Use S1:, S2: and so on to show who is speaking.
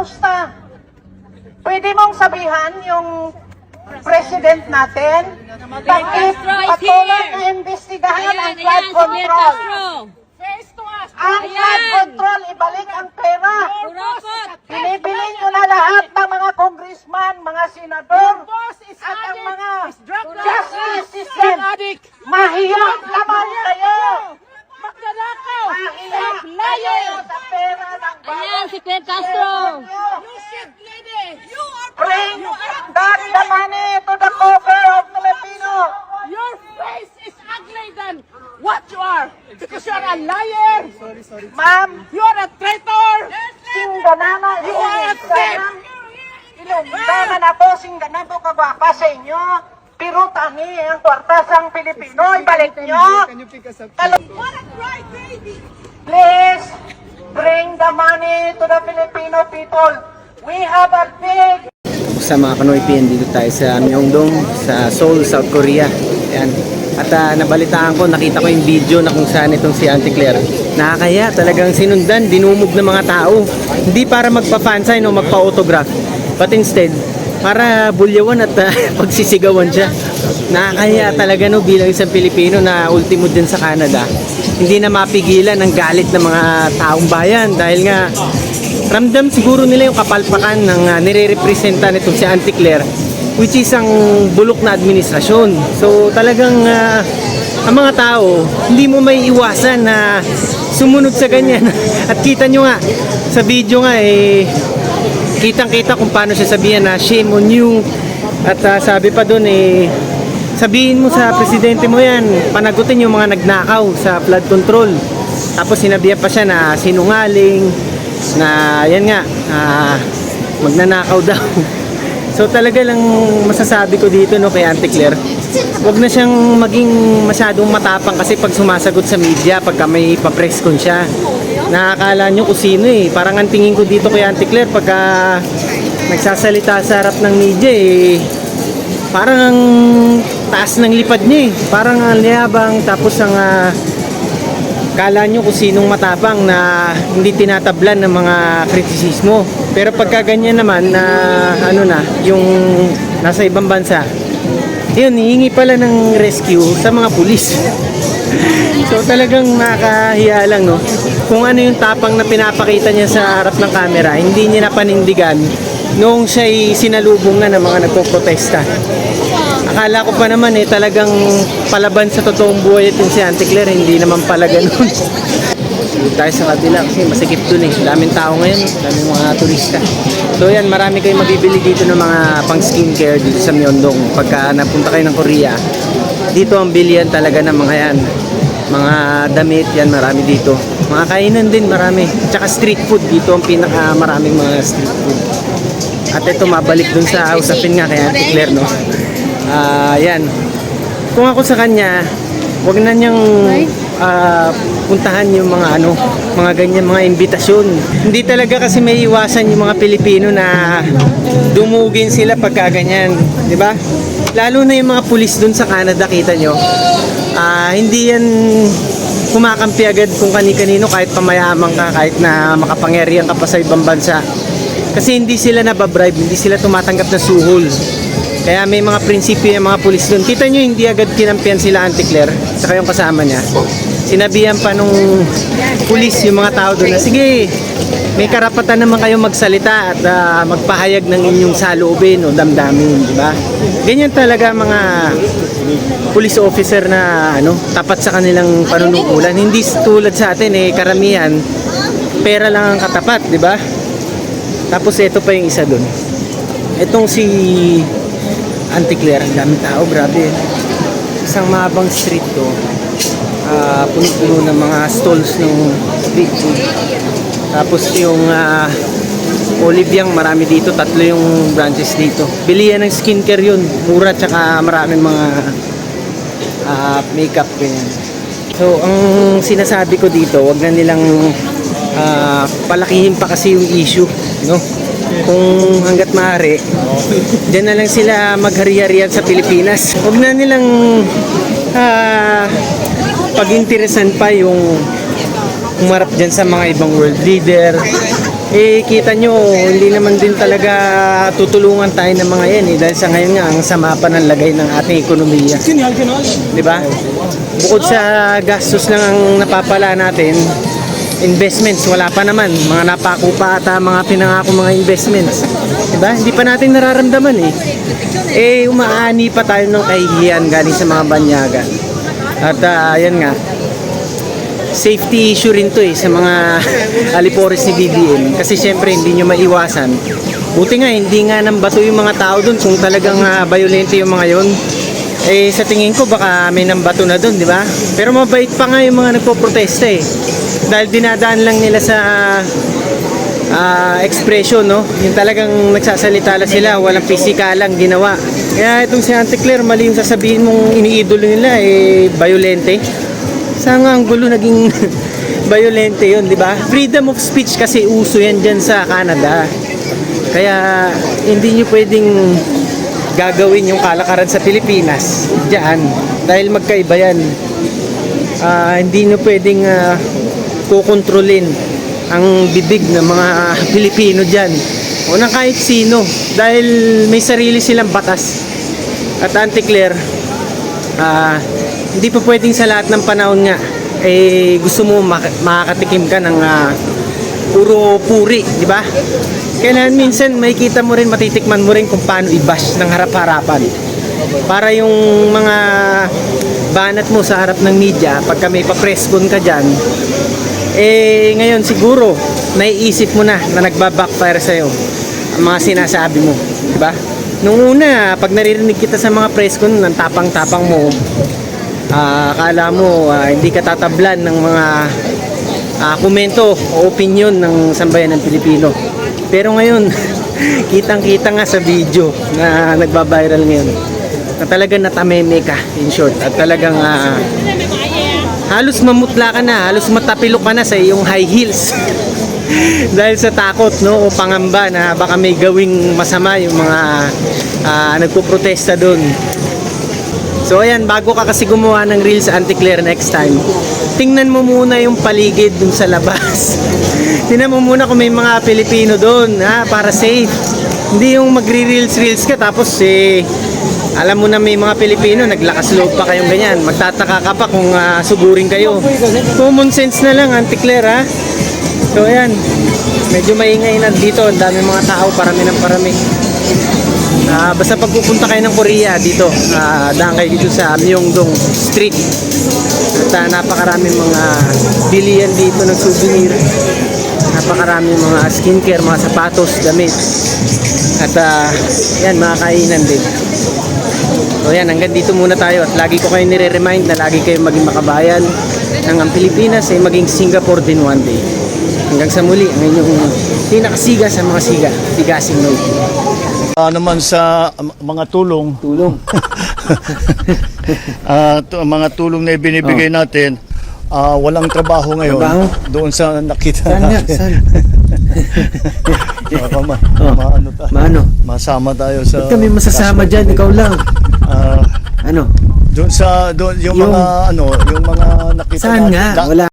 S1: Kamusta? Pwede mong sabihan yung president natin, bakit patuloy na imbestigahan ang flood control? Ang flood control, ibalik ang pera. Binibili nyo na lahat ng mga congressman, mga senador, at ang mga justice system. Mahiyang laman kayo. Mahiyang kayo sa pera ng
S2: Ayan, si Fidel Castro.
S1: Bring back the money to the coffers of Filipino.
S3: Your face is ugly than what you are. Because you are a liar.
S1: Ma'am,
S3: You are a traitor.
S1: singganana,
S3: You are a thief.
S1: ilungganan na po, singganan po kagwapa sa inyo. Pero tani, ang kwartasang Pilipino, ibalik nyo. Please, bring the money to the Filipino people. We have a big
S4: Sa mga Panoy PN, dito tayo sa Myeongdong, sa Seoul, South Korea. Ayan. At nabalitaan ko, nakita ko yung video na kung saan itong si Auntie Claire. Nakakaya, talagang sinundan, dinumog ng mga tao. Hindi para magpa-fansign o magpa-autograph, but instead, para bulyawan at pagsisigawan siya. Nakakaya talaga no, bilang isang Pilipino na ultimo din sa Canada. Hindi na mapigilan ang galit ng mga taong bayan dahil nga ramdam siguro nila yung kapalpakan ng nire-representa nitong si Auntie Claire, which is ang bulok na administrasyon. So talagang ang mga tao, hindi mo may iwasan na sumunod sa ganyan. At kita nyo nga, sa video nga kitang-kita kung paano siya sabihan na shame on you. At sabi pa doon sabihin mo sa presidente mo yan, panagutin yung mga nagnakaw sa flood control. Tapos sinabihan pa siya na sinungaling, na yan nga, magnanakaw daw. So talaga lang masasabi ko dito no kay Auntie Claire, wag na siyang maging masyadong matapang kasi pag sumasagot sa media, pagka may pa-press con siya, nakakala nyo kung sino Parang ang tingin ko dito kay Auntie Claire pagka nagsasalita sa harap ng media parang ang taas ng lipad niya parang ang liyabang, tapos ang kala nyo kung sinong matapang na hindi tinatablan ng mga kritisismo. Pero pagka ganyan naman na yung nasa ibang bansa, yun, hihingi pala ng rescue sa mga pulis. So talagang nakakahiya lang no. Kung ano yung tapang na pinapakita niya sa harap ng camera, hindi niya napanindigan noong siya'y sinalubong na ng mga nagpoprotesta. Akala ko pa naman talagang palaban sa totoong buhay itong si Auntie Claire, hindi naman pala ganun. Dito tayo sa kabila kasi masikip dun daming tao ngayon, daming mga turista. So yan, marami kayong mabibili dito ng mga pang skincare dito sa Myeongdong. Pagka napunta kayo ng Korea, dito ang bilihan talaga ng mga yan. Mga damit yan, marami dito. Mga kainan din, marami. Tsaka street food, dito ang pinakamaraming mga street food. At ito, mabalik dun sa usapin nga kay Auntie Claire, no? Yan. Kung ako sa kanya, wag na niyang puntahan yung mga ganyan mga imbitasyon. Hindi talaga kasi may iwasan yung mga Pilipino na dumugin sila pagka ganyan, di ba? Lalo na yung mga pulis dun sa Canada, kita nyo. Hindi yan kumakampi agad kung kani-kanino kahit pamayaman ka, kahit na makapangyarihan ka pa sa ibang bansa. Kasi hindi sila nababribe, hindi sila tumatanggap ng suhol. Kaya may mga prinsipyo yung mga pulis doon. Kita nyo, hindi agad kinampihan sila Auntie Claire, saka yung kasama niya. Sinabihan pa nung pulis yung mga tao doon na, sige, may karapatan naman kayong magsalita at magpahayag ng inyong saloobin o damdamin, di ba? Ganyan talaga mga police officer na tapat sa kanilang panunungkulan. Hindi tulad sa atin, karamihan, pera lang ang katapat, di ba? Tapos ito pa yung isa doon. Itong si Auntie Claire, ang daming tao, grabe. Isang mahabang street to, puno-puno ng mga stalls ng street food. Tapos yung Oliviang, marami dito, 3 yung branches dito. Bilihan ng skincare yun, mura, tsaka maraming mga makeup, ganyan. So ang sinasabi ko dito, wag na nilang palakihin pa kasi yung issue, no? Kung hanggat maaari, dyan na lang sila maghari-harian sa Pilipinas. Huwag na nilang pag-interesan pa yung umarap dyan sa mga ibang world leader, Eh, kita nyo, hindi naman din talaga tutulungan tayo ng mga yan eh. Dahil sa ngayon nga, ang sama pa ng lagay ng ating ekonomiya. Di ba? Bukod sa gastos lang ang napapala natin, investments, wala pa naman. Mga napako pa ata mga pinangako mga investments. Di ba? Hindi pa natin nararamdaman eh. Eh, umaani pa tayo ng kahihiyan galing sa mga banyaga. At ayan nga, safety issue rin to eh sa mga alipores ni BBM kasi syempre hindi nyo maiwasan. Buti nga hindi nga nang bato yung mga tao doon kung talagang violente yung mga yon. Eh sa tingin ko baka may nambato na doon, di ba? Pero mabait pa nga yung mga nagpo-protesta eh. Dahil dinadaan lang nila sa expression, no? Yung talagang nagsasalita lang sila, walang pisikalang ginawa. Kaya itong si Auntie Claire, mali yung sasabihin mong iniidolo nila eh violente. Saan nga ang gulo naging violente yun, di ba? Freedom of speech kasi uso yan dyan sa Canada. Kaya hindi nyo pwedeng gagawin yung kalakaran sa Pilipinas dyan. Dahil magkaiba yan. Hindi nyo pwedeng kukontrolin ang bibig ng mga Pilipino dyan. O ng kahit sino. Dahil may sarili silang batas. At Auntie Claire, hindi pa pwedeng sa lahat ng panahon nga eh gusto mo makakatikim ka ng puro puri, di ba? Kailangan minsan makikita mo rin, matitikman mo rin kung paano i-bash ng harap-harapan. Para yung mga banat mo sa harap ng media, pagka may pa-presscon ka dyan, eh ngayon siguro naiisip mo na nagbabackfire sa'yo ang mga sinasabi mo, di ba? Nung una, pag naririnig kita sa mga presscon, ng tapang-tapang mo, akala mo hindi ka tatablan ng mga komento o opinion ng sambayan ng Pilipino. Pero ngayon, kitang-kita nga sa video na nagba-viral ngayon na talagang natameme ka, in short. At talagang halos mamutla ka na, halos matapilok ka na sa iyong high heels. Dahil sa takot, no, o pangamba na baka may gawing masama yung mga nagpo-protesta doon. So ayan, bago ka kasi gumawa ng reels, Auntie Claire, next time, tingnan mo muna yung paligid dun sa labas. Tingnan mo muna kung may mga Pilipino doon, para safe. Hindi yung magre-reels ka tapos alam mo na may mga Pilipino, naglakas loob pa kayong ganyan. Magtataka ka pa kung sugurin kayo. Common sense na lang, Auntie Claire, ha? So ayan, medyo maingay na dito, ang dami mga tao, parami ng parami. Basta pag pupunta kayo ng Korea dito, daan kayo dito sa Myeongdong Street. At napakaraming mga bilihan dito ng souvenir. Napakaraming mga skincare, mga sapatos, damit. At yan, mga kainan din. So yan, hanggang dito muna tayo. At lagi ko kayo nire-remind na lagi kayo maging makabayan ng ang Pilipinas ay maging Singapore din one day. Hanggang sa muli, ang inyong pinakasiga sa mga siga, Tigasing Noy.
S2: Naman sa mga tulong, mga tulong na ibinibigay natin, walang trabaho ngayon.
S4: Trabaho?
S2: Doon sa nakita
S4: Saan nga?
S2: natin.
S4: Saan?
S2: Maano tayo?
S4: Maano?
S2: Masama tayo sa...
S4: Ba't kami masasama dyan? Ikaw lang. Ano?
S2: Doon yung mga nakita
S4: Saan
S2: natin.
S4: nga? Wala.